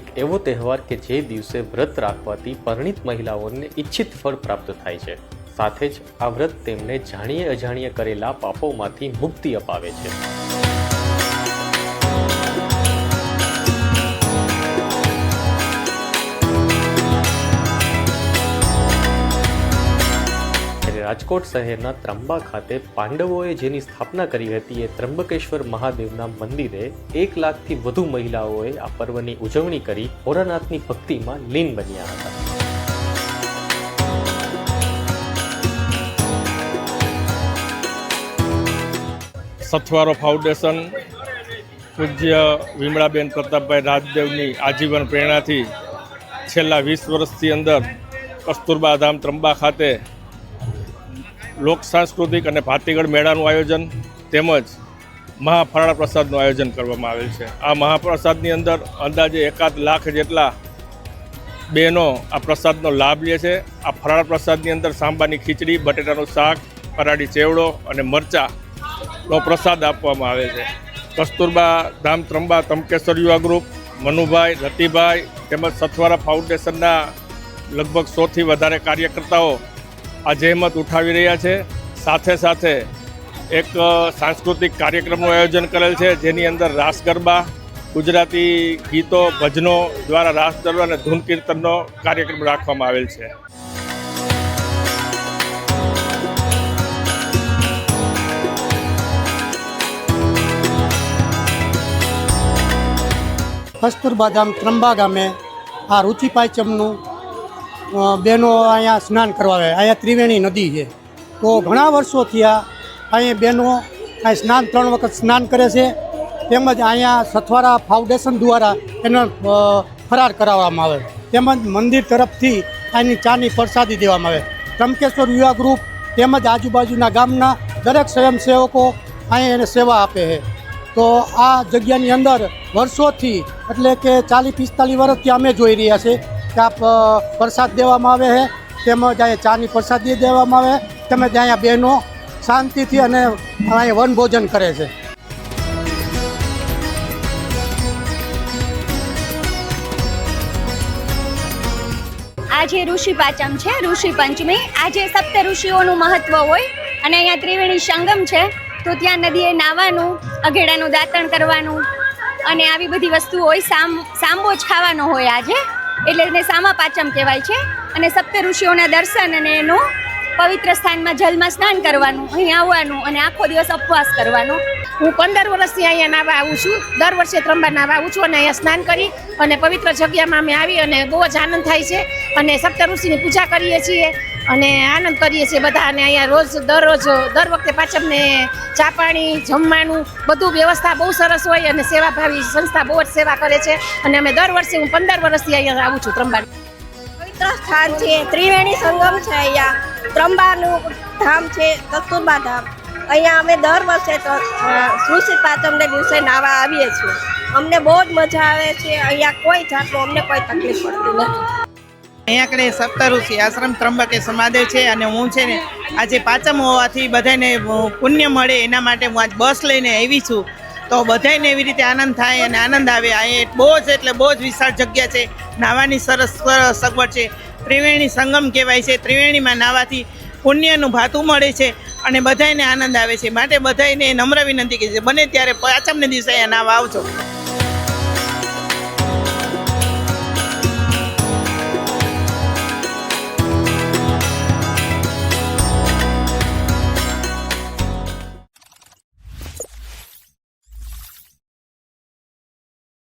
એક એવો તહેવાર કે જે દિવસે વ્રત રાખવાથી પરિણીત મહિલાઓને ઈચ્છિત ફળ પ્રાપ્ત થાય છે। સાથે જ આ વ્રત તેમને જાણીએ અજાણીએ કરેલા પાપોમાંથી મુક્તિ અપાવે છે। રાજકોટ શહેરના ત્રંબા ખાતે પાંડવોએ જેની સ્થાપના કરી હતી એ ત્રંબકેશ્વર મહાદેવના મંદિરે 1 લાખથી વધુ મહિલાઓએ આ પર્વની ઉજવણી કરી ભોળાનાથની ભક્તિમાં લીન બન્યા હતા। સથવારો ફાઉન્ડેશન પૂજ્ય વિમળાબેન પ્રતાપભાઈ રાજદેવની આજીવન પ્રેરણાથી છેલ્લા 20 વર્ષથી અંદર કસ્તુરબા ધામ ત્રંબા ખાતે લોક સાંસ્કૃતિક અને ભાતીગળ મેળાનું આયોજન તેમજ મહાફરાળ પ્રસાદનું આયોજન કરવામાં આવેલ છે। આ મહાપ્રસાદની અંદર અંદાજે 1 લાખ જેટલા બહેનો આ પ્રસાદનો લાભ લે છે। આ ફરાળ પ્રસાદની અંદર સાંબાની ખીચડી, બટેટાનું શાક, પરાળી ચેવડો અને મરચાંનો પ્રસાદ આપવામાં આવે છે। કસ્તુરબા ધામ ત્રંબા તમકેશ્વર યુવા ગ્રુપ, મનુભાઈ, રતિભાઈ તેમજ સથવારા ફાઉન્ડેશનના લગભગ 100થી વધારે કાર્યકર્તાઓ આ જહેમત ઉઠાવી રહ્યા છે। સાથે સાથે એક સાંસ્કૃતિક કાર્યક્રમનું આયોજન કરેલ છે, જેની અંદર રાસ ગરબા, ગુજરાતી ગીતો, ભજનો દ્વારા રાસ ગરબા અને ધૂન કીર્તનનો કાર્યક્રમ રાખવામાં આવેલ છે। કસ્તુરબા ધામ ત્રંબા ગામે આ રુચિ પાંચમનું બહેનો અહીંયા સ્નાન કરવા આવે। અહીંયા ત્રિવેણી નદી છે, તો ઘણા વર્ષોથી અહીંયા બહેનો અહીં સ્નાન 3 વખત સ્નાન કરે છે। તેમજ અહીંયા સથવારા ફાઉન્ડેશન દ્વારા એનો ફરાર કરાવવામાં આવે, તેમજ મંદિર તરફથી અહીંની ચાની પ્રસાદી દેવામાં આવે। ત્રંબકેશ્વર યુવા ગ્રુપ તેમજ આજુબાજુના ગામના દરેક સ્વયંસેવકો અહીં એને સેવા આપે છે। તો આ જગ્યાની અંદર વર્ષોથી એટલે કે 40-45 વર્ષથી અમે જોઈ રહ્યા છીએ કે આ પ્રસાદ દેવામાં આવે છે, તેમજ અહીંયા ચાની પ્રસાદી દેવામાં આવે, તેમજ અહીંયા બહેનો શાંતિથી અને અહીંયા વનભોજન કરે છે। આજે ઋષિ પાંચમ છે, ઋષિ પંચમી। આજે સપ્ત ઋષિઓનું મહત્વ હોય અને અહીંયા ત્રિવેણી સંગમ છે, તો ત્યાં નદીએ નાહવાનું, અઘેડાનું દાંતણ કરવાનું અને આવી બધી વસ્તુ હોય। સાંબો જ ખાવાનો હોય આજે, એટલે એને સામા પાંચમ કહેવાય છે। અને સપ્ત ઋષિઓના દર્શન અને એનું પવિત્ર સ્થાનમાં જલમાં સ્નાન કરવાનું, અહીં આવવાનું અને આખો દિવસ ઉપવાસ કરવાનો। હું 15 વર્ષથી અહીંયા નાવા આવું છું। દર વર્ષે ત્રંબા નાવા આવું છું અને અહીંયા સ્નાન કરી અને પવિત્ર જગ્યામાં અમે આવી અને બહુ જ આનંદ થાય છે અને સપ્ત ઋષિની પૂજા કરીએ છીએ અને આનંદ કરીએ છીએ બધા। અને અહીંયા દર વખતે પાંચમને ચા પાણી, જમવાનું બધું વ્યવસ્થા બહુ સરસ હોય અને સેવાભાવી સંસ્થા બહુ જ સેવા કરે છે અને અમે દર વર્ષે હું 15 વર્ષથી અહીંયા આવું છું ત્રંબા। પવિત્ર સ્થાન છે, ત્રિવેણી સંગમ છે, અહીંયા ત્રંબાનું ધામ છે, કસ્તુરબા ધામ। અહીંયા અમે દર વર્ષે ઋષિ પાંચમને દિવસે નાવા આવીએ છીએ। અમને બહુ જ મજા આવે છે। અહીંયા કોઈ જાતનું અમને કોઈ તકલીફ પડતી નથી। અહીંયા કને સપ્તઋષિ આશ્રમ ત્રંબકે મહાદેવ છે અને હું છે ને આજે પાંચમ હોવાથી બધાને પુણ્ય મળે એના માટે હું આજ બસ લઈને આવી છું। તો બધાને એવી રીતે આનંદ થાય અને આનંદ આવે। અહીંયા બહુ જ એટલે બહુ જ વિશાળ જગ્યા છે, નાહવાની સરસ સગવડ છે, ત્રિવેણી સંગમ કહેવાય છે। ત્રિવેણીમાં નાહવાથી પુણ્યનું ભાતું મળે છે અને બધાને આનંદ આવે છે। માટે બધાને નમ્ર વિનંતી કે છે બને ત્યારે પાંચમને દિવસે અહીંયા નાહવા આવજો।